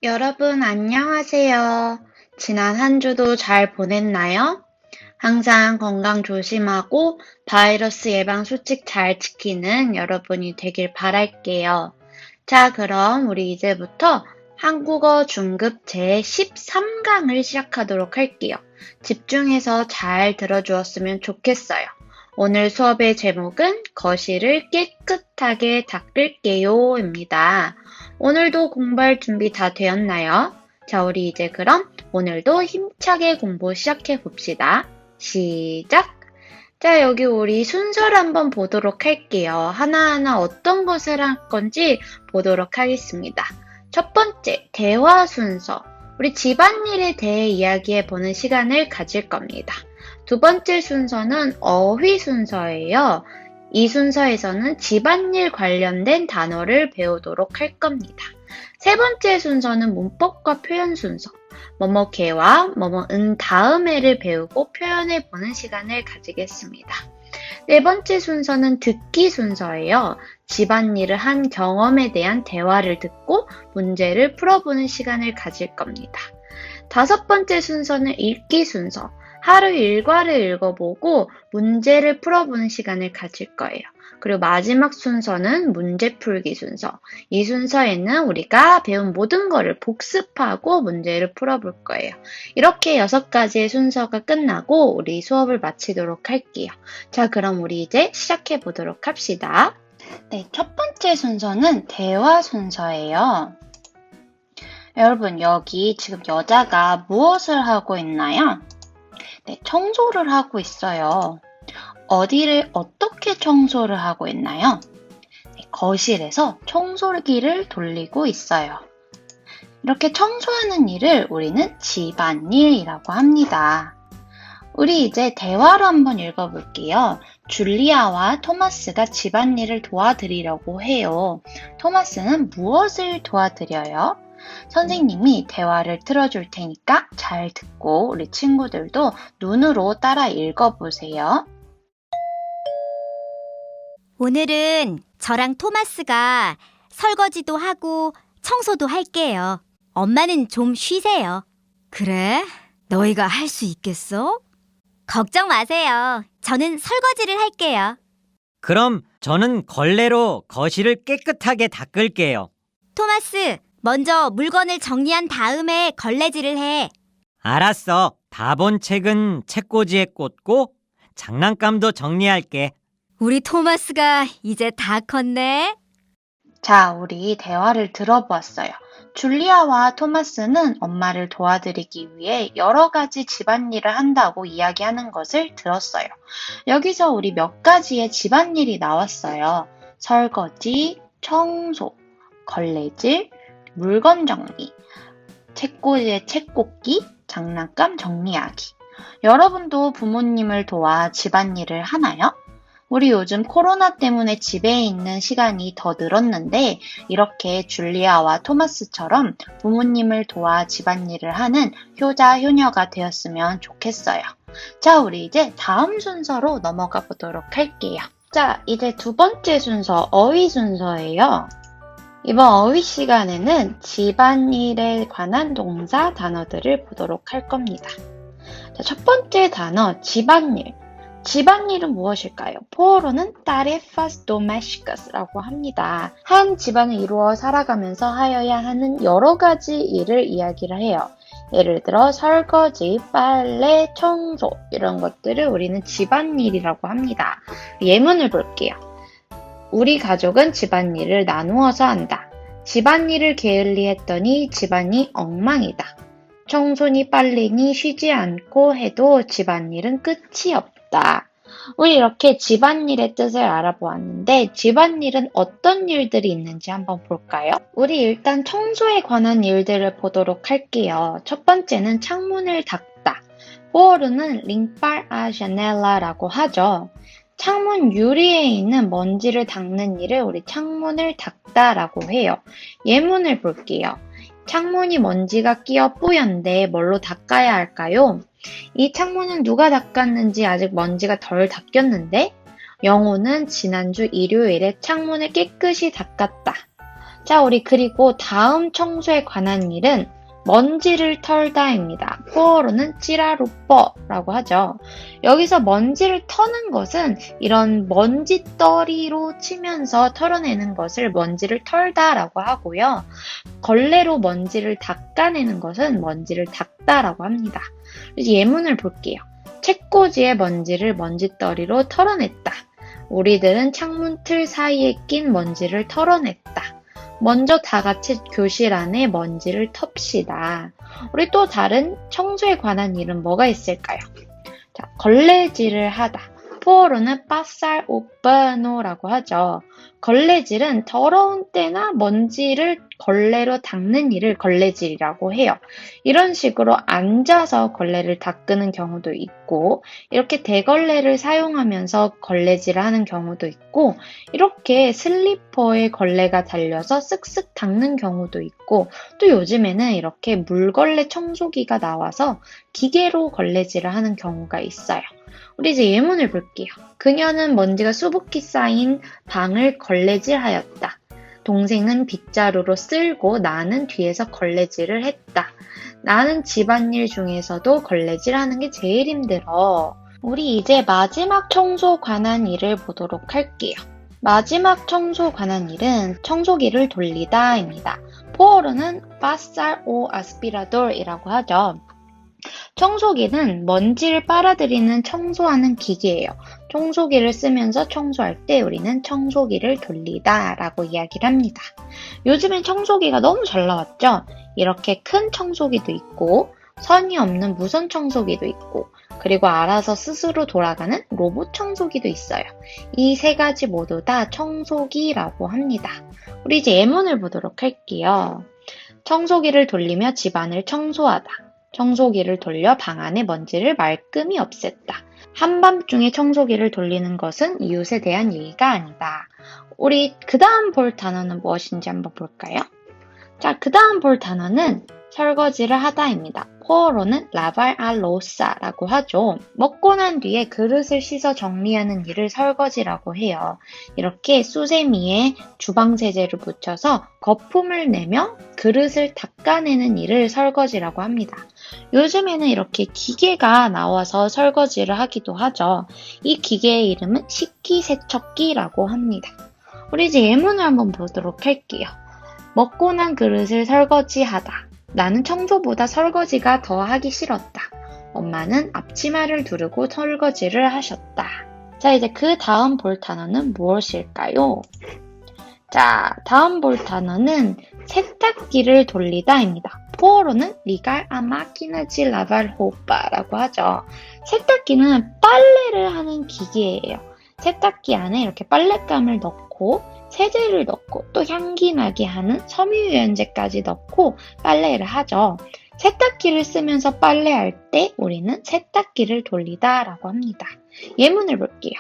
여러분 안녕하세요. 지난 한 주도 잘 보냈나요? 항상 건강 조심하고 바이러스 예방 수칙 잘 지키는 여러분이 되길 바랄게요. 자, 그럼 우리 이제부터 한국어 중급 제13강을 시작하도록 할게요. 집중해서 잘 들어주었으면 좋겠어요. 오늘 수업의 제목은 거실을 깨끗하게 닦을게요입니다. 오늘도 공부할 준비 다 되었나요? 자, 우리 이제 그럼 오늘도 힘차게 공부 시작해 봅시다. 시작! 자, 여기 우리 순서를 한번 보도록 할게요. 하나하나 어떤 것을 할 건지 보도록 하겠습니다. 첫 번째, 대화 순서. 우리 집안일에 대해 이야기해 보는 시간을 가질 겁니다. 두 번째 순서는 어휘 순서예요. 이 순서에서는 집안일 관련된 단어를 배우도록 할 겁니다. 세 번째 순서는 문법과 표현 순서. 뭐뭐개와 뭐뭐은 다음에를 배우고 표현해 보는 시간을 가지겠습니다. 네 번째 순서는 듣기 순서예요. 집안일을 한 경험에 대한 대화를 듣고 문제를 풀어보는 시간을 가질 겁니다. 다섯 번째 순서는 읽기 순서. 하루 일과를 읽어보고 문제를 풀어보는 시간을 가질 거예요. 그리고 마지막 순서는 문제 풀기 순서. 이 순서에는 우리가 배운 모든 거를 복습하고 문제를 풀어볼 거예요. 이렇게 6가지의 순서가 끝나고 우리 수업을 마치도록 할게요. 자, 그럼 우리 이제 시작해 보도록 합시다. 네, 첫 번째 순서는 대화 순서예요. 여러분, 여기 지금 여자가 무엇을 하고 있나요? 네, 청소를 하고 있어요. 어디를 어떻게 청소를 하고 있나요? 네, 거실에서 청소기를 돌리고 있어요. 이렇게 청소하는 일을 우리는 집안일이라고 합니다. 우리 이제 대화로 한번 읽어볼게요. 줄리아와 토마스가 집안일을 도와드리려고 해요. 토마스는 무엇을 도와드려요? 선생님이 대화를 틀어줄 테니까 잘 듣고 우리 친구들도 눈으로 따라 읽어보세요. 오늘은 저랑 토마스가 설거지도 하고 청소도 할게요. 엄마는 좀 쉬세요. 그래? 너희가 할 수 있겠어? 걱정 마세요. 저는 설거지를 할게요. 그럼 저는 걸레로 거실을 깨끗하게 닦을게요. 토마스, 먼저 물건을 정리한 다음에 걸레질을 해. 알았어. 다 본 책은 책꽂이에 꽂고 장난감도 정리할게. 우리 토마스가 이제 다 컸네. 자, 우리 대화를 들어보았어요. 줄리아와 토마스는 엄마를 도와드리기 위해 여러 가지 집안일을 한다고 이야기하는 것을 들었어요. 여기서 우리 몇 가지의 집안일이 나왔어요. 설거지, 청소, 걸레질, 물건 정리, 책꽂이에 책 꽂기, 장난감 정리하기. 여러분도 부모님을 도와 집안일을 하나요? 우리 요즘 코로나 때문에 집에 있는 시간이 더 늘었는데 이렇게 줄리아와 토마스처럼 부모님을 도와 집안일을 하는 효자, 효녀가 되었으면 좋겠어요. 자, 우리 이제 다음 순서로 넘어가 보도록 할게요. 자, 이제 두 번째 순서, 어휘 순서예요. 이번 어휘 시간에는 집안일에 관한 동사 단어들을 보도록 할 겁니다. 자, 첫 번째 단어, 집안일. 집안일은 무엇일까요? 포어로는 tarefas domésticas라고 합니다. 한 집안을 이루어 살아가면서 하여야 하는 여러 가지 일을 이야기를 해요. 예를 들어 설거지, 빨래, 청소 이런 것들을 우리는 집안일이라고 합니다. 예문을 볼게요. 우리 가족은 집안일을 나누어서 한다. 집안일을 게을리했더니 집안이 엉망이다. 청소니 빨래니 쉬지 않고 해도 집안일은 끝이 없다. 우리 이렇게 집안일의 뜻을 알아보았는데 집안일은 어떤 일들이 있는지 한번 볼까요? 우리 일단 청소에 관한 일들을 보도록 할게요. 첫 번째는 창문을 닦다. 포어로는 limpiar a janela라고 하죠. 창문 유리에 있는 먼지를 닦는 일을 우리 창문을 닦다라고 해요. 예문을 볼게요. 창문이 먼지가 끼어 뿌연데 뭘로 닦아야 할까요? 이 창문은 누가 닦았는지 아직 먼지가 덜 닦였는데 영호는 지난주 일요일에 창문을 깨끗이 닦았다. 자, 우리 그리고 다음 청소에 관한 일은 먼지를 털다입니다. 포어로는 찌라루뻐라고 하죠. 여기서 먼지를 터는 것은 이런 먼지떨이로 치면서 털어내는 것을 먼지를 털다라고 하고요. 걸레로 먼지를 닦아내는 것은 먼지를 닦다라고 합니다. 예문을 볼게요. 책꽂이의 먼지를 먼지떨이로 털어냈다. 우리들은 창문 틀 사이에 낀 먼지를 털어냈다. 먼저 다 같이 교실 안에 먼지를 텁시다. 우리 또 다른 청소에 관한 일은 뭐가 있을까요? 자, 걸레질을 하다. 포어로는 passar o pano라고 하죠. 걸레질은 더러운 때나 먼지를 걸레로 닦는 일을 걸레질이라고 해요. 이런 식으로 앉아서 걸레를 닦는 경우도 있고, 이렇게 대걸레를 사용하면서 걸레질을 하는 경우도 있고, 이렇게 슬리퍼에 걸레가 달려서 쓱쓱 닦는 경우도 있고, 또 요즘에는 이렇게 물걸레 청소기가 나와서 기계로 걸레질을 하는 경우가 있어요. 우리 이제 예문을 볼게요. 그녀는 먼지가 수북히 쌓인 방을 걸레질하였다. 동생은 빗자루로 쓸고 나는 뒤에서 걸레질을 했다. 나는 집안일 중에서도 걸레질하는 게 제일 힘들어. 우리 이제 마지막 청소 관한 일을 보도록 할게요. 마지막 청소 관한 일은 청소기를 돌리다입니다. 포어로는 passar o aspirador이라고 하죠. 청소기는 먼지를 빨아들이는 청소하는 기계예요. 청소기를 쓰면서 청소할 때 우리는 청소기를 돌리다 라고 이야기를 합니다. 요즘엔 청소기가 너무 잘 나왔죠? 이렇게 큰 청소기도 있고 선이 없는 무선 청소기도 있고 그리고 알아서 스스로 돌아가는 로봇 청소기도 있어요. 이 세 가지 모두 다 청소기라고 합니다. 우리 이제 예문을 보도록 할게요. 청소기를 돌리며 집안을 청소하다. 청소기를 돌려 방 안의 먼지를 말끔히 없앴다. 한밤중에 청소기를 돌리는 것은 이웃에 대한 예의가 아니다. 우리 그 다음 볼 단어는 무엇인지 한번 볼까요? 자, 그 다음 볼 단어는 설거지를 하다입니다. 포어로는 lavar a louça라고 하죠. 먹고 난 뒤에 그릇을 씻어 정리하는 일을 설거지라고 해요. 이렇게 수세미에 주방 세제를 묻혀서 거품을 내며 그릇을 닦아내는 일을 설거지라고 합니다. 요즘에는 이렇게 기계가 나와서 설거지를 하기도 하죠. 이 기계의 이름은 식기세척기라고 합니다. 우리 이제 예문을 한번 보도록 할게요. 먹고 난 그릇을 설거지하다. 나는 청소보다 설거지가 더 하기 싫었다. 엄마는 앞치마를 두르고 설거지를 하셨다. 자, 이제 그 다음 볼 단어는 무엇일까요? 자, 다음 볼 단어는 세탁기를 돌리다입니다. 포어로는 ligar a máquina de lavar roupa라고 하죠. 세탁기는 빨래를 하는 기계예요. 세탁기 안에 이렇게 빨랫감을 넣고 세제를 넣고 또 향기 나게 하는 섬유유연제까지 넣고 빨래를 하죠. 세탁기를 쓰면서 빨래할 때 우리는 세탁기를 돌리다 라고 합니다. 예문을 볼게요.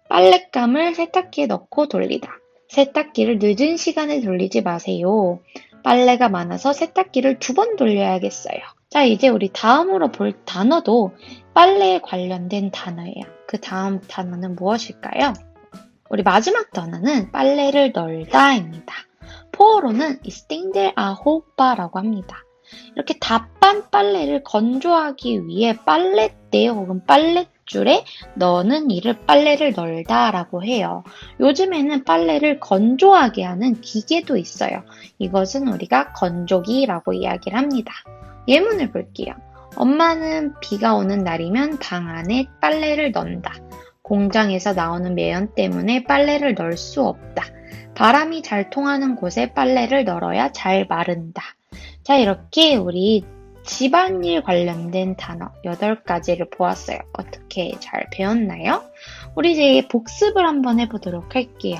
빨랫감을 세탁기에 넣고 돌리다. 세탁기를 늦은 시간에 돌리지 마세요. 빨래가 많아서 세탁기를 2번 돌려야겠어요. 자, 이제 우리 다음으로 볼 단어도 빨래에 관련된 단어예요. 그 다음 단어는 무엇일까요? 우리 마지막 단어는 빨래를 널다입니다. 포어로는 estender a roupa라고 합니다. 이렇게 답반 빨래를 건조하기 위해 빨랫대 혹은 빨랫줄에 넣는 일을 빨래를 널다라고 해요. 요즘에는 빨래를 건조하게 하는 기계도 있어요. 이것은 우리가 건조기라고 이야기를 합니다. 예문을 볼게요. 엄마는 비가 오는 날이면 방 안에 빨래를 넣는다. 공장에서 나오는 매연 때문에 빨래를 널 수 없다. 바람이 잘 통하는 곳에 빨래를 널어야 잘 마른다. 자, 이렇게 우리 집안일 관련된 단어 8가지를 보았어요. 어떻게 잘 배웠나요? 우리 이제 복습을 한번 해보도록 할게요.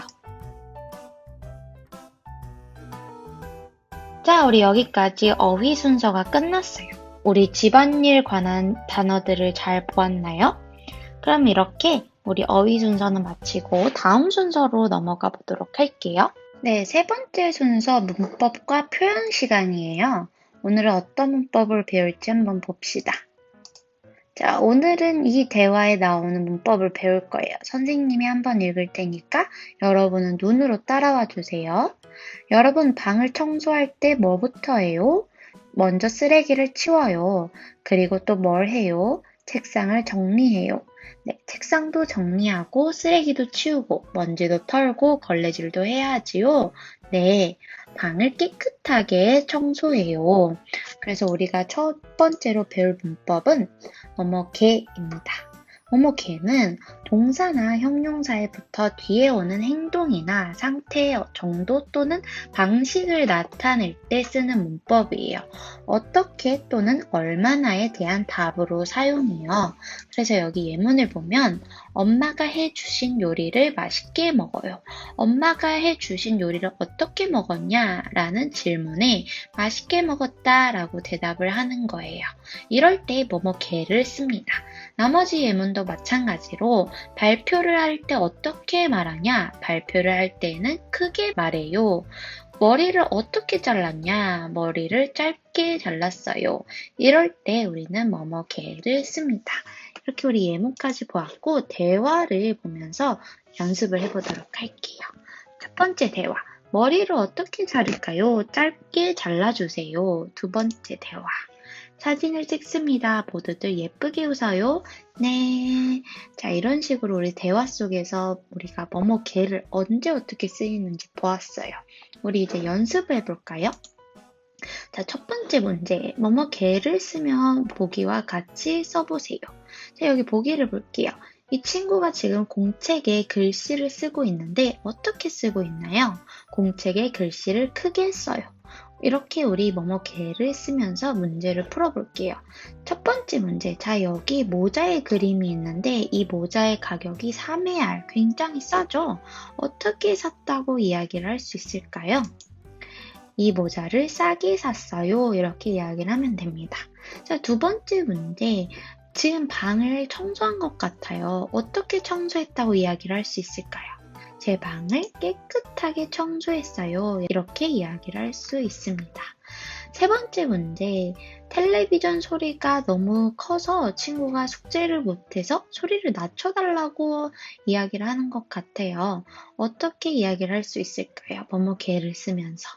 자, 우리 여기까지 어휘 순서가 끝났어요. 우리 집안일 관한 단어들을 잘 보았나요? 그럼 이렇게 우리 어휘 순서는 마치고 다음 순서로 넘어가 보도록 할게요. 네, 3번째 순서 문법과 표현 시간이에요. 오늘은 어떤 문법을 배울지 한번 봅시다. 자, 오늘은 이 대화에 나오는 문법을 배울 거예요. 선생님이 한번 읽을 테니까 여러분은 눈으로 따라와 주세요. 여러분, 방을 청소할 때 뭐부터 해요? 먼저 쓰레기를 치워요. 그리고 또 뭘 해요? 책상을 정리해요. 네, 책상도 정리하고 쓰레기도 치우고 먼지도 털고 걸레질도 해야 하지요. 네, 방을 깨끗하게 청소해요. 그래서 우리가 첫 번째로 배울 문법은 뭐뭐개입니다. 뭐뭐개는 동사나 형용사에 붙어 뒤에 오는 행동이나 상태, 정도 또는 방식을 나타낼 때 쓰는 문법이에요. 어떻게 또는 얼마나에 대한 답으로 사용해요. 그래서 여기 예문을 보면 엄마가 해주신 요리를 맛있게 먹어요. 엄마가 해주신 요리를 어떻게 먹었냐? 라는 질문에 맛있게 먹었다 라고 대답을 하는 거예요. 이럴 때 뭐뭐개를 씁니다. 나머지 예문도 마찬가지로 발표를 할 때 어떻게 말하냐? 발표를 할 때는 크게 말해요. 머리를 어떻게 잘랐냐? 머리를 짧게 잘랐어요. 이럴 때 우리는 뭐뭐개를 씁니다. 이렇게 우리 예문까지 보았고 대화를 보면서 연습을 해보도록 할게요. 첫 번째 대화. 머리를 어떻게 자를까요? 짧게 잘라주세요. 두 번째 대화. 사진을 찍습니다. 모두들 예쁘게 웃어요. 네. 자, 이런 식으로 우리 대화 속에서 우리가 뭐뭐개를 언제 어떻게 쓰이는지 보았어요. 우리 이제 연습을 해볼까요? 자, 첫 번째 문제. 뭐뭐개를 쓰면 보기와 같이 써보세요. 자, 여기 보기를 볼게요. 이 친구가 지금 공책에 글씨를 쓰고 있는데 어떻게 쓰고 있나요? 공책에 글씨를 크게 써요. 이렇게 우리 뭐뭐개를 쓰면서 문제를 풀어볼게요. 첫 번째 문제. 자, 여기 모자의 그림이 있는데 이 모자의 가격이 3회알. 굉장히 싸죠? 어떻게 샀다고 이야기를 할 수 있을까요? 이 모자를 싸게 샀어요. 이렇게 이야기를 하면 됩니다. 자, 두 번째 문제. 지금 방을 청소한 것 같아요. 어떻게 청소했다고 이야기를 할 수 있을까요? 제 방을 깨끗하게 청소했어요. 이렇게 이야기를 할 수 있습니다. 세 번째 문제. 텔레비전 소리가 너무 커서 친구가 숙제를 못해서 소리를 낮춰달라고 이야기를 하는 것 같아요. 어떻게 이야기를 할 수 있을까요? 뭐뭐개를 쓰면서.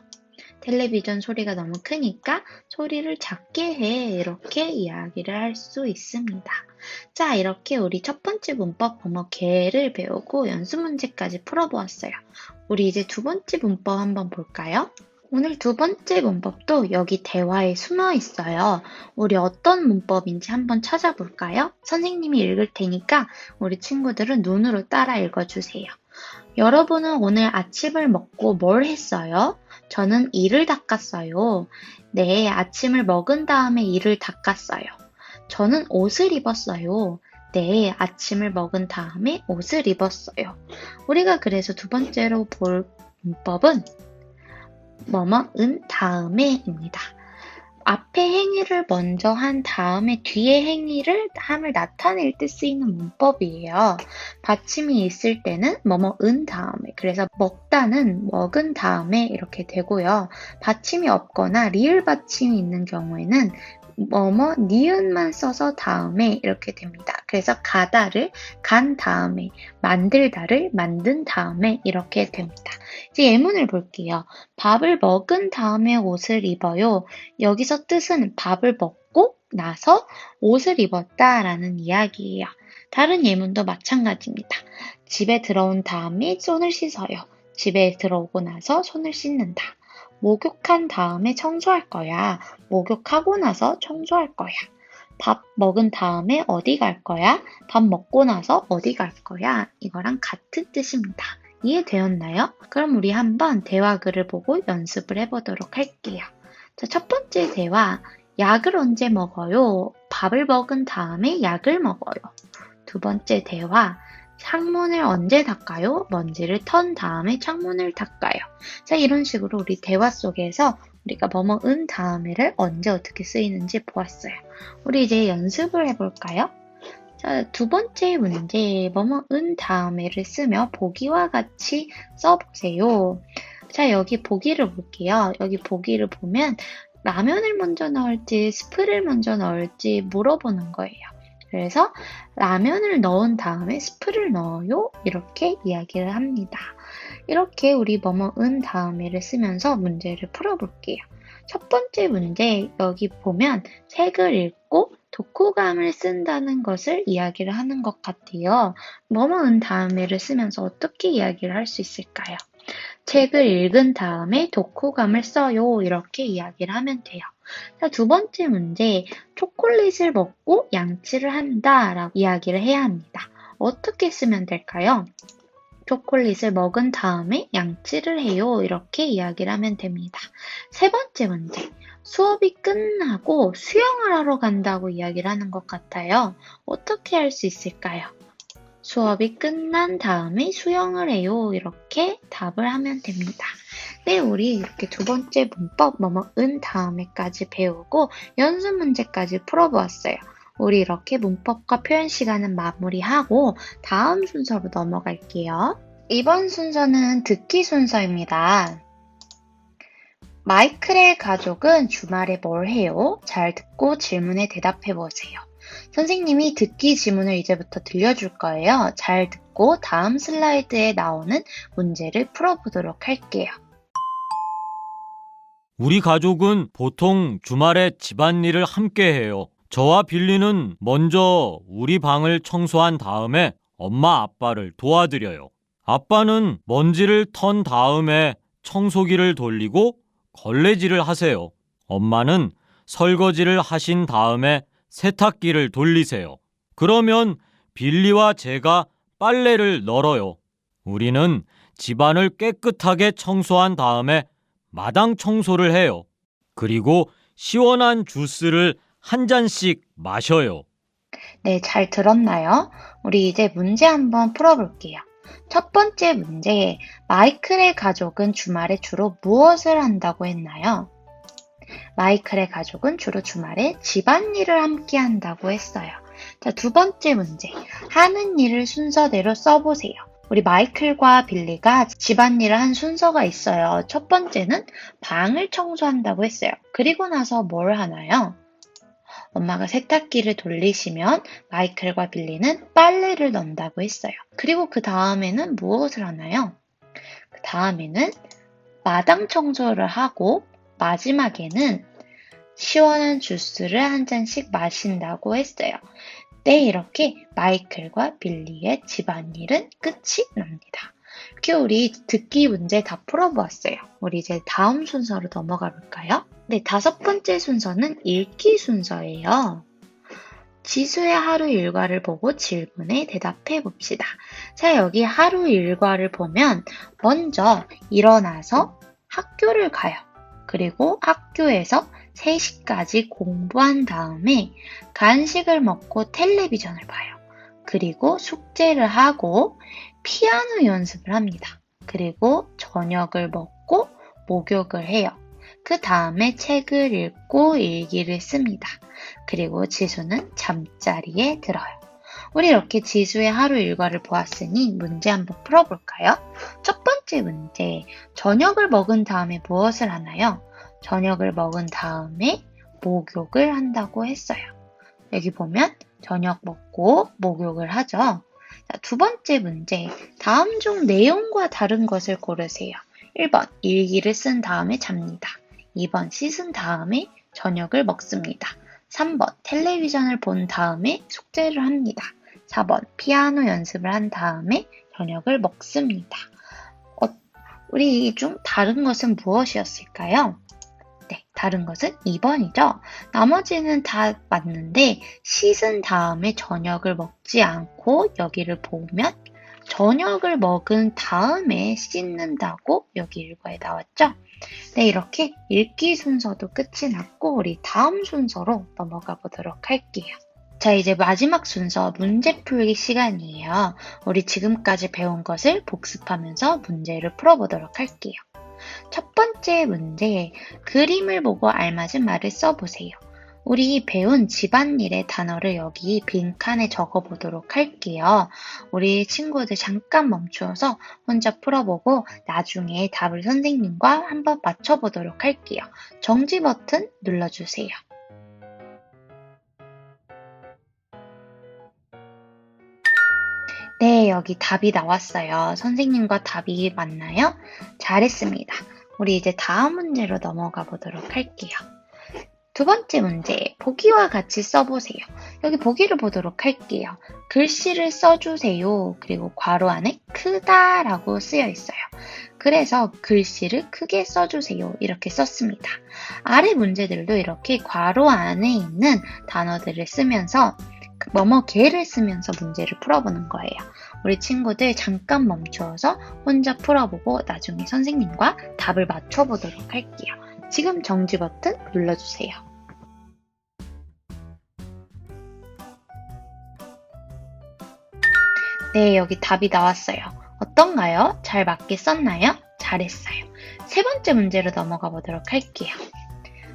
텔레비전 소리가 너무 크니까 소리를 작게 해. 이렇게 이야기를 할 수 있습니다. 자, 이렇게 우리 첫 번째 문법 뭐뭐개를 배우고 연습 문제까지 풀어보았어요. 우리 이제 두 번째 문법 한번 볼까요? 오늘 두 번째 문법도 여기 대화에 숨어 있어요. 우리 어떤 문법인지 한번 찾아볼까요? 선생님이 읽을 테니까 우리 친구들은 눈으로 따라 읽어주세요. 여러분은 오늘 아침을 먹고 뭘 했어요? 저는 이를 닦았어요. 네, 아침을 먹은 다음에 이를 닦았어요. 저는 옷을 입었어요. 네, 아침을 먹은 다음에 옷을 입었어요. 우리가 그래서 두 번째로 볼 문법은 뭐뭐은 다음에입니다. 앞에 행위를 먼저 한 다음에 뒤에 행위를 함을 나타낼 때 쓰이는 문법이에요. 받침이 있을 때는 뭐뭐은 다음에, 그래서 먹다는 먹은 다음에 이렇게 되고요. 받침이 없거나 리을 받침이 있는 경우에는 뭐뭐 니은만 써서 다음에 이렇게 됩니다. 그래서 가다를 간 다음에, 만들다를 만든 다음에 이렇게 됩니다. 이제 예문을 볼게요. 밥을 먹은 다음에 옷을 입어요. 여기서 뜻은 밥을 먹고 나서 옷을 입었다라는 이야기예요. 다른 예문도 마찬가지입니다. 집에 들어온 다음에 손을 씻어요. 집에 들어오고 나서 손을 씻는다. 목욕한 다음에 청소할 거야. 목욕하고 나서 청소할 거야. 밥 먹은 다음에 어디 갈 거야? 밥 먹고 나서 어디 갈 거야? 이거랑 같은 뜻입니다. 이해되었나요? 그럼 우리 한번 대화글을 보고 연습을 해보도록 할게요. 자, 첫 번째 대화. 약을 언제 먹어요? 밥을 먹은 다음에 약을 먹어요. 두 번째 대화. 창문을 언제 닦아요? 먼지를 턴 다음에 창문을 닦아요. 자, 이런 식으로 우리 대화 속에서 우리가 뭐뭐은 다음에를 언제 어떻게 쓰이는지 보았어요. 우리 이제 연습을 해볼까요? 자, 두 번째 문제, 뭐뭐은 다음에를 쓰며 보기와 같이 써보세요. 자, 여기 보기를 볼게요. 여기 보기를 보면 라면을 먼저 넣을지 스프를 먼저 넣을지 물어보는 거예요. 그래서 라면을 넣은 다음에 스프를 넣어요. 이렇게 이야기를 합니다. 이렇게 우리 뭐뭐은 다음에를 쓰면서 문제를 풀어볼게요. 첫 번째 문제, 여기 보면 책을 읽고 독후감을 쓴다는 것을 이야기를 하는 것 같아요. 뭐뭐은 다음에를 쓰면서 어떻게 이야기를 할 수 있을까요? 책을 읽은 다음에 독후감을 써요. 이렇게 이야기를 하면 돼요. 자, 두 번째 문제, 초콜릿을 먹고 양치를 한다 라고 이야기를 해야 합니다. 어떻게 쓰면 될까요? 초콜릿을 먹은 다음에 양치를 해요. 이렇게 이야기를 하면 됩니다. 세 번째 문제, 수업이 끝나고 수영을 하러 간다고 이야기를 하는 것 같아요. 어떻게 할 수 있을까요? 수업이 끝난 다음에 수영을 해요. 이렇게 답을 하면 됩니다. 네, 우리 이렇게 두 번째 문법 뭐뭐은 다음에까지 배우고 연습 문제까지 풀어보았어요. 우리 이렇게 문법과 표현 시간은 마무리하고 다음 순서로 넘어갈게요. 이번 순서는 듣기 순서입니다. 마이클의 가족은 주말에 뭘 해요? 잘 듣고 질문에 대답해 보세요. 선생님이 듣기 지문을 이제부터 들려줄 거예요. 잘 듣고 다음 슬라이드에 나오는 문제를 풀어보도록 할게요. 우리 가족은 보통 주말에 집안일을 함께 해요. 저와 빌리는 먼저 우리 방을 청소한 다음에 엄마 아빠를 도와드려요. 아빠는 먼지를 턴 다음에 청소기를 돌리고 걸레질을 하세요. 엄마는 설거지를 하신 다음에 세탁기를 돌리세요. 그러면 빌리와 제가 빨래를 널어요. 우리는 집안을 깨끗하게 청소한 다음에 마당 청소를 해요. 그리고 시원한 주스를 한 잔씩 마셔요. 네, 잘 들었나요? 우리 이제 문제 한번 풀어볼게요. 첫 번째 문제, 마이클의 가족은 주말에 주로 무엇을 한다고 했나요? 마이클의 가족은 주로 주말에 집안일을 함께 한다고 했어요. 자, 두 번째 문제, 하는 일을 순서대로 써보세요. 우리 마이클과 빌리가 집안일을 한 순서가 있어요. 첫 번째는 방을 청소한다고 했어요. 그리고 나서 뭘 하나요? 엄마가 세탁기를 돌리시면 마이클과 빌리는 빨래를 넣는다고 했어요. 그리고 그 다음에는 무엇을 하나요? 그 다음에는 마당 청소를 하고 마지막에는 시원한 주스를 한 잔씩 마신다고 했어요. 네, 이렇게 마이클과 빌리의 집안일은 끝이 납니다. 이렇게 우리 듣기 문제 다 풀어보았어요. 우리 이제 다음 순서로 넘어가 볼까요? 네, 다섯 번째 순서는 읽기 순서예요. 지수의 하루 일과를 보고 질문에 대답해 봅시다. 자, 여기 하루 일과를 보면 먼저 일어나서 학교를 가요. 그리고 학교에서 3시까지 공부한 다음에 간식을 먹고 텔레비전을 봐요. 그리고 숙제를 하고 피아노 연습을 합니다. 그리고 저녁을 먹고 목욕을 해요. 그 다음에 책을 읽고 일기를 씁니다. 그리고 지수는 잠자리에 들어요. 우리 이렇게 지수의 하루 일과를 보았으니 문제 한번 풀어볼까요? 첫 번째 문제, 저녁을 먹은 다음에 무엇을 하나요? 저녁을 먹은 다음에 목욕을 한다고 했어요. 여기 보면 저녁 먹고 목욕을 하죠. 자, 두 번째 문제, 다음 중 내용과 다른 것을 고르세요. 1번, 일기를 쓴 다음에 잡니다. 2번, 씻은 다음에 저녁을 먹습니다. 3번, 텔레비전을 본 다음에 숙제를 합니다. 4번, 피아노 연습을 한 다음에 저녁을 먹습니다. 우리 이 중 다른 것은 무엇이었을까요? 네, 다른 것은 2번이죠. 나머지는 다 맞는데 씻은 다음에 저녁을 먹지 않고 여기를 보면 저녁을 먹은 다음에 씻는다고 여기 일과에 나왔죠. 네, 이렇게 읽기 순서도 끝이 났고 우리 다음 순서로 넘어가 보도록 할게요. 자, 이제 마지막 순서 문제 풀기 시간이에요. 우리 지금까지 배운 것을 복습하면서 문제를 풀어보도록 할게요. 첫 번째 문제, 그림을 보고 알맞은 말을 써보세요. 우리 배운 집안일의 단어를 여기 빈칸에 적어보도록 할게요. 우리 친구들 잠깐 멈추어서 혼자 풀어보고 나중에 답을 선생님과 한번 맞춰보도록 할게요. 정지 버튼 눌러주세요. 여기 답이 나왔어요. 선생님과 답이 맞나요? 잘했습니다. 우리 이제 다음 문제로 넘어가 보도록 할게요. 두 번째 문제, 보기와 같이 써보세요. 여기 보기를 보도록 할게요. 글씨를 써주세요. 그리고 괄호 안에 크다라고 쓰여 있어요. 그래서 글씨를 크게 써주세요. 이렇게 썼습니다. 아래 문제들도 이렇게 괄호 안에 있는 단어들을 쓰면서 뭐뭐 개를 쓰면서 문제를 풀어보는 거예요. 우리 친구들 잠깐 멈추어서 혼자 풀어보고 나중에 선생님과 답을 맞춰보도록 할게요. 지금 정지 버튼 눌러주세요. 네, 여기 답이 나왔어요. 어떤가요? 잘 맞게 썼나요? 잘했어요. 세 번째 문제로 넘어가 보도록 할게요.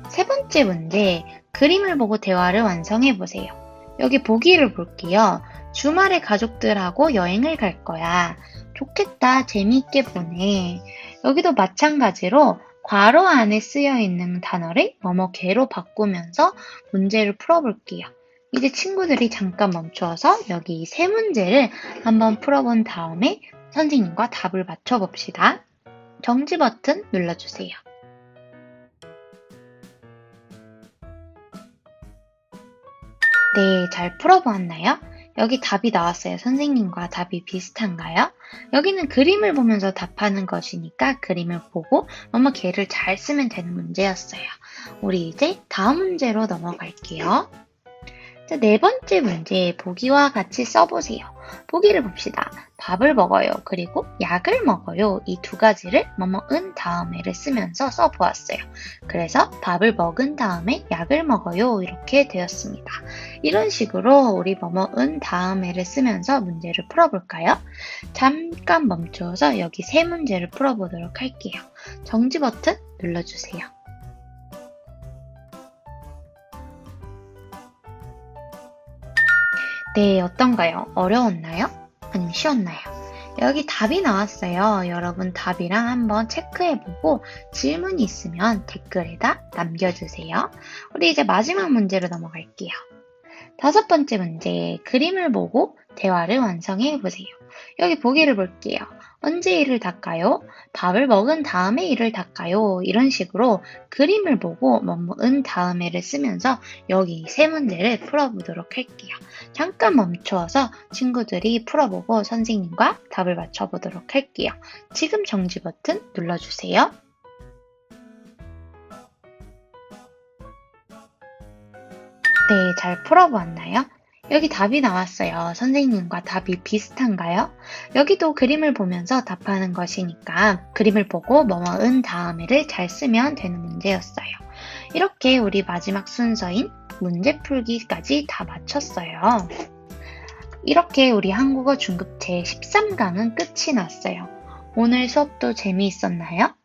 세 번째 문제, 그림을 보고 대화를 완성해 보세요. 여기 보기를 볼게요. 주말에 가족들하고 여행을 갈 거야. 좋겠다. 재미있게 보내. 여기도 마찬가지로 괄호 안에 쓰여 있는 단어를 뭐뭐 개로 바꾸면서 문제를 풀어볼게요. 이제 친구들이 잠깐 멈추어서 여기 이 세 문제를 한번 풀어본 다음에 선생님과 답을 맞춰봅시다. 정지 버튼 눌러주세요. 네, 잘 풀어보았나요? 여기 답이 나왔어요. 선생님과 답이 비슷한가요? 여기는 그림을 보면서 답하는 것이니까 그림을 보고 뭐뭐 개를 잘 쓰면 되는 문제였어요. 우리 이제 다음 문제로 넘어갈게요. 자, 네 번째 문제, 보기와 같이 써보세요. 보기를 봅시다. 밥을 먹어요. 그리고 약을 먹어요. 이 두 가지를 뭐뭐은 다음에를 쓰면서 써보았어요. 그래서 밥을 먹은 다음에 약을 먹어요. 이렇게 되었습니다. 이런 식으로 우리 뭐뭐은 다음에를 쓰면서 문제를 풀어볼까요? 잠깐 멈추어서 여기 세 문제를 풀어보도록 할게요. 정지 버튼 눌러주세요. 네, 어떤가요? 어려웠나요? 아니면 쉬웠나요? 여기 답이 나왔어요. 여러분 답이랑 한번 체크해보고 질문이 있으면 댓글에다 남겨주세요. 우리 이제 마지막 문제로 넘어갈게요. 다섯 번째 문제, 그림을 보고 대화를 완성해보세요. 여기 보기를 볼게요. 언제 이를 닦아요? 밥을 먹은 다음에 이를 닦아요. 이런 식으로 그림을 보고 뭐뭐은 다음에를 쓰면서 여기 세 문제를 풀어보도록 할게요. 잠깐 멈추어서 친구들이 풀어보고 선생님과 답을 맞춰보도록 할게요. 지금 정지 버튼 눌러주세요. 네, 잘 풀어보았나요? 여기 답이 나왔어요. 선생님과 답이 비슷한가요? 여기도 그림을 보면서 답하는 것이니까 그림을 보고 뭐뭐은 다음에를 잘 쓰면 되는 문제였어요. 이렇게 우리 마지막 순서인 문제 풀기까지 다 마쳤어요. 이렇게 우리 한국어 중급 제13강은 끝이 났어요. 오늘 수업도 재미있었나요?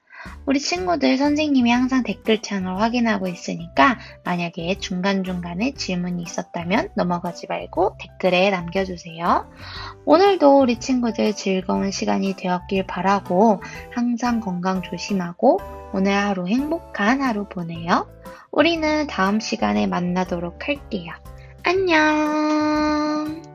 우리 친구들 선생님이 항상 댓글창을 확인하고 있으니까 만약에 중간중간에 질문이 있었다면 넘어가지 말고 댓글에 남겨주세요. 오늘도 우리 친구들 즐거운 시간이 되었길 바라고 항상 건강 조심하고 오늘 하루 행복한 하루 보내요. 우리는 다음 시간에 만나도록 할게요. 안녕!